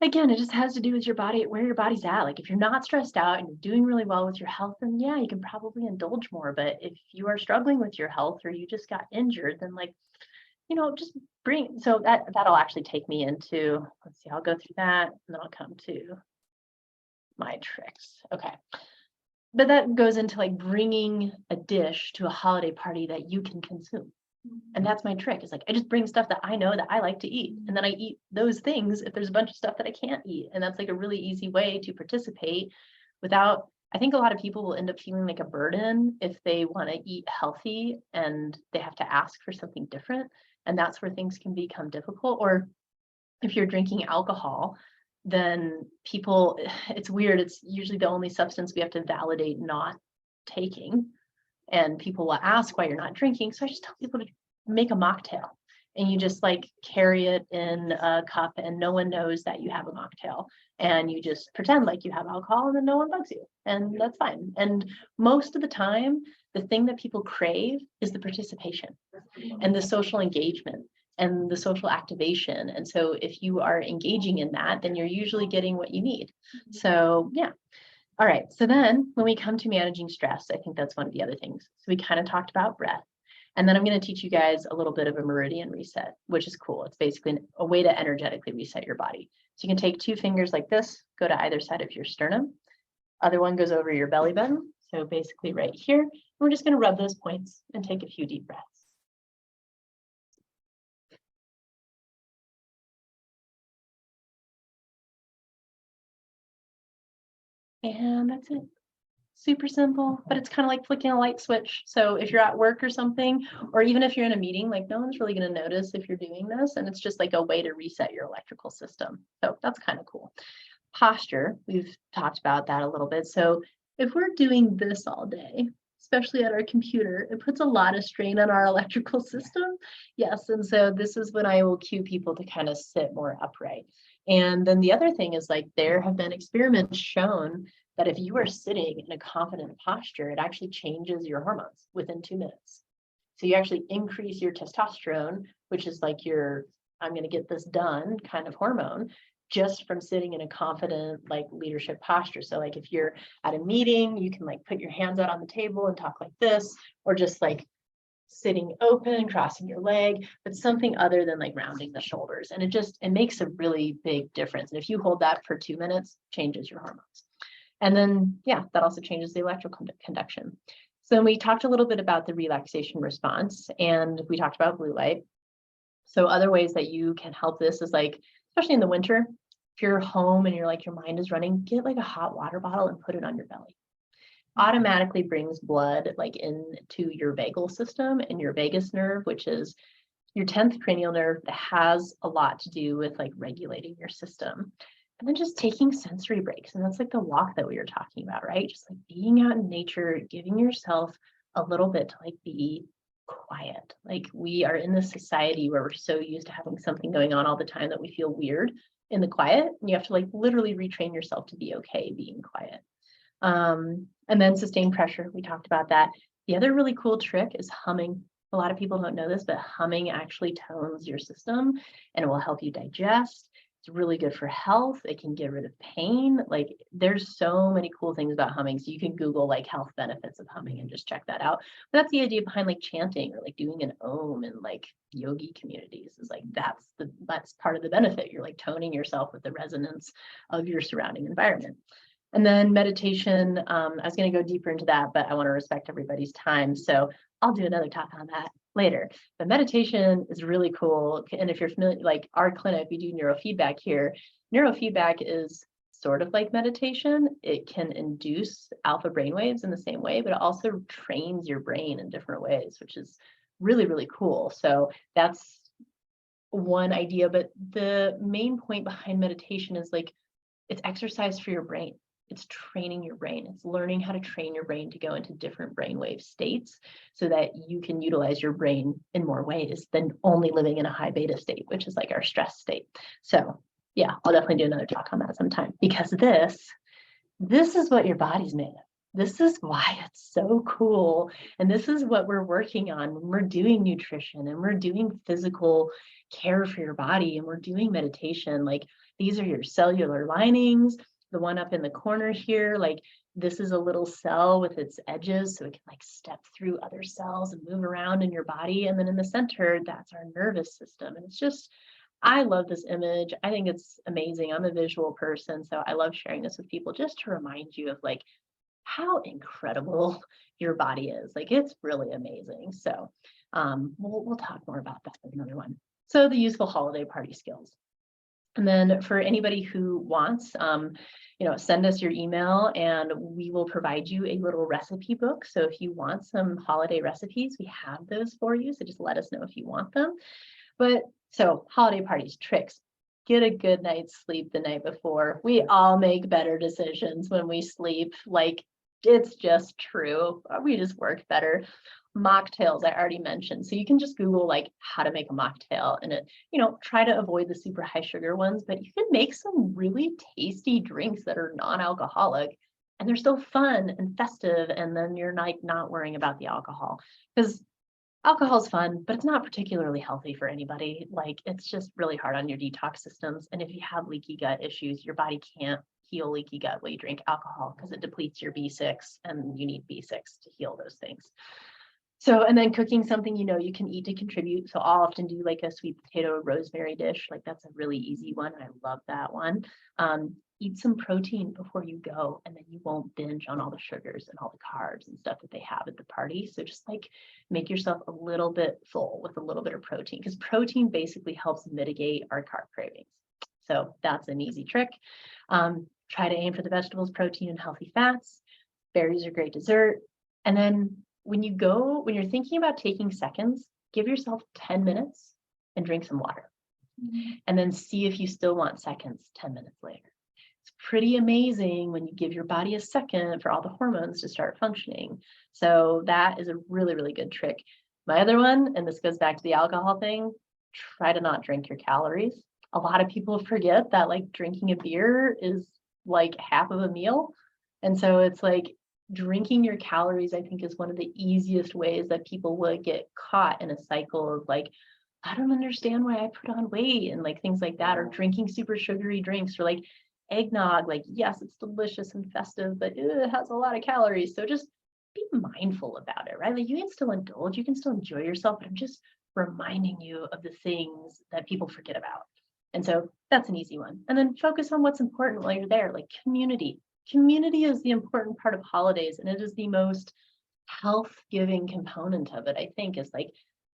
again, it just has to do with your body, where your body's at. Like if you're not stressed out and you're doing really well with your health, then yeah, you can probably indulge more. But if you are struggling with your health or you just got injured, then like, just bring, so that'll actually take me into, let's see, I'll go through that and then I'll come to my tricks. Okay. But that goes into like bringing a dish to a holiday party that you can consume. And that's my trick. Is like, I just bring stuff that I know that I like to eat. And then I eat those things if there's a bunch of stuff that I can't eat. And that's like a really easy way to participate without, I think a lot of people will end up feeling like a burden if they want to eat healthy and they have to ask for something different. And that's where things can become difficult. Or if you're drinking alcohol, then people, it's weird. It's usually the only substance we have to validate not taking. And people will ask why you're not drinking. So I just tell people to make a mocktail, and you just like carry it in a cup and no one knows that you have a mocktail, and you just pretend like you have alcohol and then no one bugs you, and that's fine. And most of the time, the thing that people crave is the participation and the social engagement and the social activation. And so if you are engaging in that, then you're usually getting what you need. So yeah. All right. So then when we come to managing stress, I think that's one of the other things. So we kind of talked about breath. And then I'm going to teach you guys a little bit of a meridian reset, which is cool. It's basically a way to energetically reset your body. So you can take 2 fingers like this, go to either side of your sternum. Other one goes over your belly button. So basically right here. And we're just going to rub those points and take a few deep breaths. And that's it. Super simple, but it's kind of like flicking a light switch. So if you're at work or something, or even if you're in a meeting, like no one's really going to notice if you're doing this. And it's just like a way to reset your electrical system. So that's kind of cool. Posture, we've talked about that a little bit. So if we're doing this all day, especially at our computer, it puts a lot of strain on our electrical system. Yes. And so this is when I will cue people to kind of sit more upright. And then the other thing is like there have been experiments shown that if you are sitting in a confident posture, it actually changes your hormones within 2 minutes. So you actually increase your testosterone, which is like your, I'm going to get this done kind of hormone, just from sitting in a confident like leadership posture. So like if you're at a meeting, you can like put your hands out on the table and talk like this, or just like sitting open, crossing your leg, but something other than like rounding the shoulders. And it makes a really big difference. And if you hold that for 2 minutes, changes your hormones. And then, yeah, that also changes the electrical conduction. So we talked a little bit about the relaxation response, and we talked about blue light. So other ways that you can help this is like, especially in the winter, if you're home and you're like, your mind is running, get like a hot water bottle and put it on your belly. Automatically brings blood like into your vagal system and your vagus nerve, which is your 10th cranial nerve, that has a lot to do with like regulating your system. And then just taking sensory breaks. And that's like the walk that we were talking about, right? Just like being out in nature, giving yourself a little bit to like be quiet. Like we are in this society where we're so used to having something going on all the time that we feel weird in the quiet. And you have to like literally retrain yourself to be okay being quiet. And then sustained pressure. We talked about that. The other really cool trick is humming. A lot of people don't know this, but humming actually tones your system and it will help you digest. It's really good for health. It can get rid of pain. Like there's so many cool things about humming. So you can Google like health benefits of humming and just check that out. But that's the idea behind like chanting or like doing an om in like yogi communities is like that's part of the benefit. You're like toning yourself with the resonance of your surrounding environment. And then meditation, I was going to go deeper into that, but I want to respect everybody's time. So I'll do another talk on that later. But meditation is really cool. And if you're familiar, like our clinic, we do neurofeedback here. Neurofeedback is sort of like meditation. It can induce alpha brainwaves in the same way, but it also trains your brain in different ways, which is really, really cool. So that's one idea. But the main point behind meditation is like it's exercise for your brain. It's training your brain. It's learning how to train your brain to go into different brainwave states so that you can utilize your brain in more ways than only living in a high beta state, which is like our stress state. So yeah, I'll definitely do another talk on that sometime because this is what your body's made of. This is why it's so cool. And this is what we're working on when we're doing nutrition and we're doing physical care for your body and we're doing meditation. Like these are your cellular linings. The one up in the corner here, like this is a little cell with its edges so it can like step through other cells and move around in your body. And then in the center, that's our nervous system. And it's just, I love this image. I think it's amazing. I'm a visual person, so I love sharing this with people just to remind you of like how incredible your body is. Like it's really amazing. So we'll talk more about that in another one. So the useful holiday party skills. And then for anybody who wants, send us your email and we will provide you a little recipe book. So if you want some holiday recipes, we have those for you. So just let us know if you want them. But so holiday parties, tricks, get a good night's sleep the night before. We all make better decisions when we sleep. Like it's just true. We just work better. Mocktails, I already mentioned. So you can just Google like how to make a mocktail and try to avoid the super high sugar ones, but you can make some really tasty drinks that are non-alcoholic and they're still fun and festive. And then you're like not worrying about the alcohol because alcohol is fun, but it's not particularly healthy for anybody. Like it's just really hard on your detox systems. And if you have leaky gut issues, your body can't heal leaky gut while you drink alcohol because it depletes your B6 and you need B6 to heal those things. So, and then cooking something you can eat to contribute. So I'll often do like a sweet potato rosemary dish. Like that's a really easy one. I love that one. Eat some protein before you go, and then you won't binge on all the sugars and all the carbs and stuff that they have at the party. So just like make yourself a little bit full with a little bit of protein because protein basically helps mitigate our carb cravings. So that's an easy trick. Try to aim for the vegetables, protein, and healthy fats. Berries are great dessert. And then when you're thinking about taking seconds, give yourself 10 minutes and drink some water. And then see if you still want seconds 10 minutes later. It's pretty amazing when you give your body a second for all the hormones to start functioning. So that is a really, really good trick. My other one, and this goes back to the alcohol thing, try to not drink your calories. A lot of people forget that like drinking a beer is like half of a meal. And so it's like drinking your calories, I think, is one of the easiest ways that people would get caught in a cycle of like, I don't understand why I put on weight and like things like that, or drinking super sugary drinks or like eggnog. Like, yes, it's delicious and festive, but it has a lot of calories. So just be mindful about it, right? Like you can still indulge, you can still enjoy yourself, but I'm just reminding you of the things that people forget about. And so that's an easy one. And then focus on what's important while you're there, like community. Community is the important part of holidays, and it is the most health-giving component of it, I think, is like,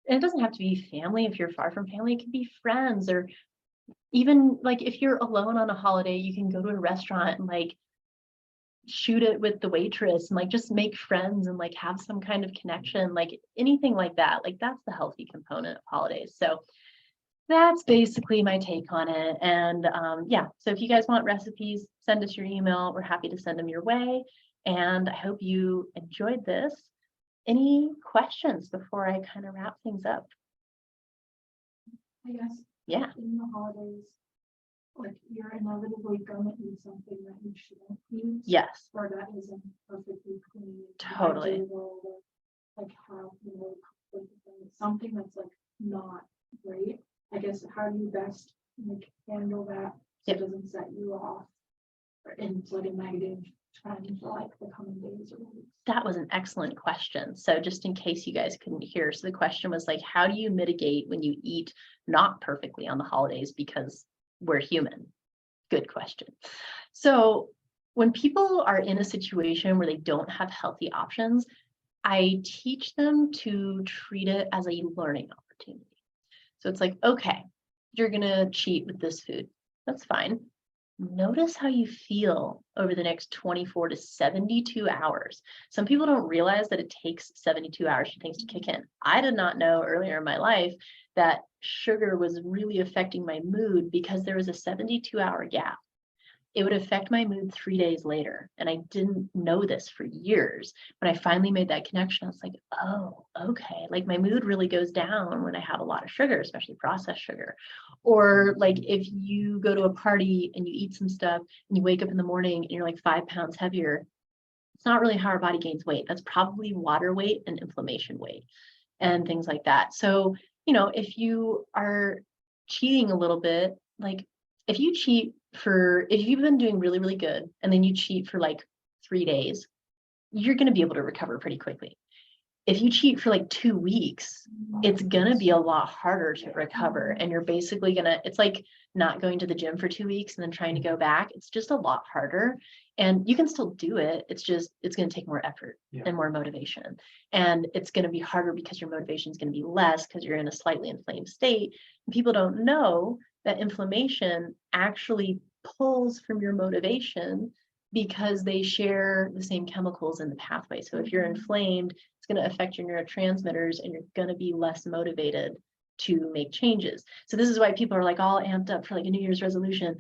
and it doesn't have to be family. If you're far from family, it can be friends, or even like if you're alone on a holiday, you can go to a restaurant and like shoot it with the waitress and like just make friends and like have some kind of connection, like anything like that. Like that's the healthy component of holidays. So that's basically my take on it. And yeah, so if you guys want recipes, send us your email. We're happy to send them your way. And I hope you enjoyed this. Any questions before I kind of wrap things up? I guess. Yeah. In the holidays, like you're inevitably gonna eat something that you shouldn't eat. Yes. Or that isn't perfectly clean. Totally. Like have something that's like not great. I guess how do you best like handle that, so Yep. it doesn't set you off or into like a negative trend for like the coming days or weeks? That was an excellent question. So just in case you guys couldn't hear, so the question was like, how do you mitigate when you eat not perfectly on the holidays because we're human? Good question. So when people are in a situation where they don't have healthy options, I teach them to treat it as a learning opportunity. So it's like, okay, you're gonna cheat with this food. That's fine. Notice how you feel over the next 24 to 72 hours. Some people don't realize that it takes 72 hours for things to kick in. I did not know earlier in my life that sugar was really affecting my mood because there was a 72-hour gap. It would affect my mood 3 days later. And I didn't know this for years. When I finally made that connection, I was like, oh, okay. Like my mood really goes down when I have a lot of sugar, especially processed sugar. Or like if you go to a party and you eat some stuff and you wake up in the morning and you're like 5 pounds heavier, it's not really how our body gains weight. That's probably water weight and inflammation weight and things like that. So, if you are cheating a little bit, like if you've been doing really, really good and then you cheat for like 3 days, you're going to be able to recover pretty quickly. If you cheat for like 2 weeks, it's going to be a lot harder to recover. And you're basically it's like not going to the gym for 2 weeks and then trying to go back. It's just a lot harder. And you can still do it. It's going to take more effort and more motivation. And it's going to be harder because your motivation is going to be less because you're in a slightly inflamed state. And people don't know that inflammation actually pulls from your motivation because they share the same chemicals in the pathway. So if you're inflamed, it's going to affect your neurotransmitters and you're going to be less motivated to make changes. So this is why people are like all amped up for like a New Year's resolution.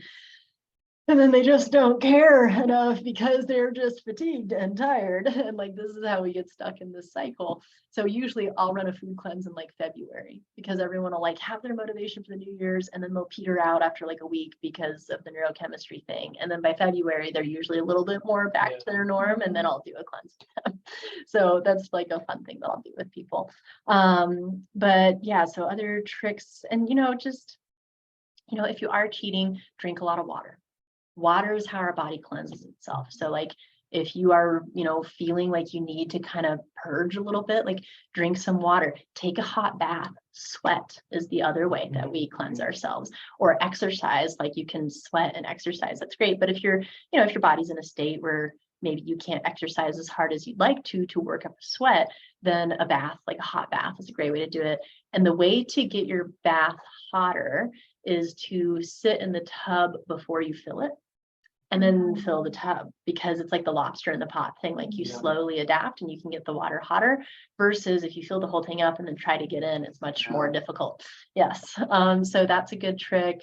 And then they just don't care enough because they're just fatigued and tired. And like, this is how we get stuck in this cycle. So usually I'll run a food cleanse in like February because everyone will like have their motivation for the New Year's and then they'll peter out after like a week because of the neurochemistry thing. And then by February, they're usually a little bit more back to their norm and then I'll do a cleanse to them. So that's like a fun thing that I'll do with people. But yeah, so other tricks and, if you are cheating, drink a lot of water. Water is how our body cleanses itself. So like if you are, feeling like you need to kind of purge a little bit, like drink some water, take a hot bath, sweat is the other way that we cleanse ourselves, or exercise, like you can sweat and exercise. That's great. But if if your body's in a state where maybe you can't exercise as hard as you'd like to work up a sweat, then a bath, like a hot bath is a great way to do it. And the way to get your bath hotter is to sit in the tub before you fill it and then fill the tub, because it's like the lobster in the pot thing, like you slowly adapt and you can get the water hotter versus if you fill the whole thing up and then try to get in, it's much more difficult. Yes. So that's a good trick.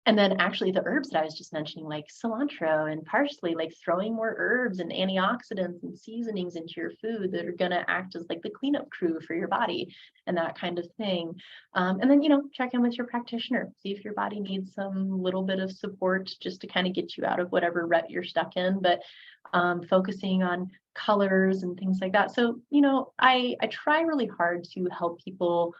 And then actually the herbs that I was just mentioning, like cilantro and parsley, like throwing more herbs and antioxidants and seasonings into your food that are going to act as like the cleanup crew for your body and that kind of thing. And then, check in with your practitioner, see if your body needs some little bit of support just to kind of get you out of whatever rut you're stuck in, but focusing on colors and things like that. So, I try really hard to help people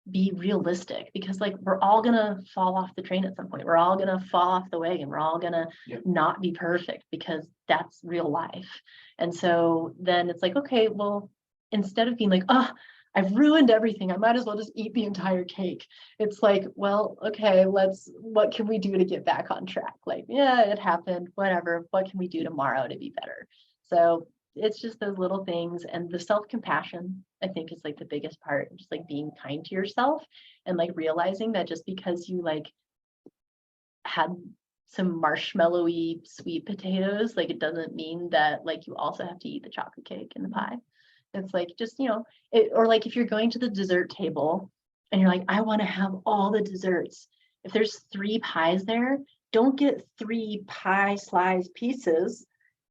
be realistic, because like we're all gonna fall off the train at some point. We're all gonna fall off the wagon. We're all gonna not be perfect, because that's real life. And so then it's like, okay, well, instead of being like, oh, I've ruined everything, I might as well just eat the entire cake. It's like, well, okay, what can we do to get back on track? Like, yeah, it happened, whatever. What can we do tomorrow to be better? So it's just those little things, and the self-compassion, I think, is like the biggest part, just like being kind to yourself and like realizing that just because you like had some marshmallowy sweet potatoes, like it doesn't mean that like you also have to eat the chocolate cake and the pie. It's like, just, or like if you're going to the dessert table and you're like, I want to have all the desserts. If there's 3 pies there, don't get 3 pie slice pieces.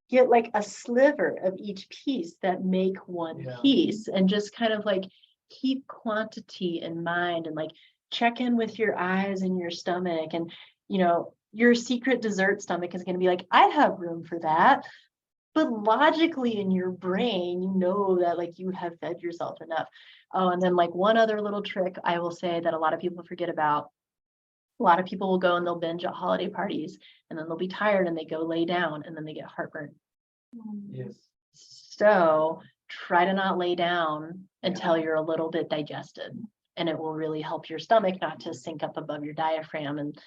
Get like a sliver of each piece that make one piece, and just kind of like keep quantity in mind, and like check in with your eyes and your stomach. And your secret dessert stomach is going to be like, I have room for that, but logically in your brain that like you have fed yourself enough. Oh, and then like one other little trick I will say that a lot of people forget about A lot of people will go and they'll binge at holiday parties, and then they'll be tired and they go lay down and then they get heartburn. Yes. So try to not lay down until you're a little bit digested, and it will really help your stomach not to sink up above your diaphragm, and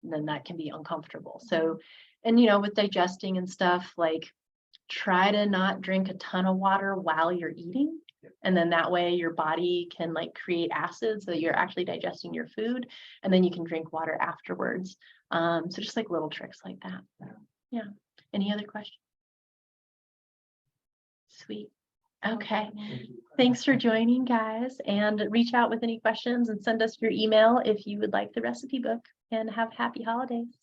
then that can be uncomfortable. So, and with digesting and stuff, like try to not drink a ton of water while you're eating. And then that way your body can like create acid so that you're actually digesting your food, and then you can drink water afterwards. So just like little tricks like that. Yeah. Any other questions? Sweet. Okay. Thanks for joining, guys, and reach out with any questions and send us your email if you would like the recipe book, and have happy holidays.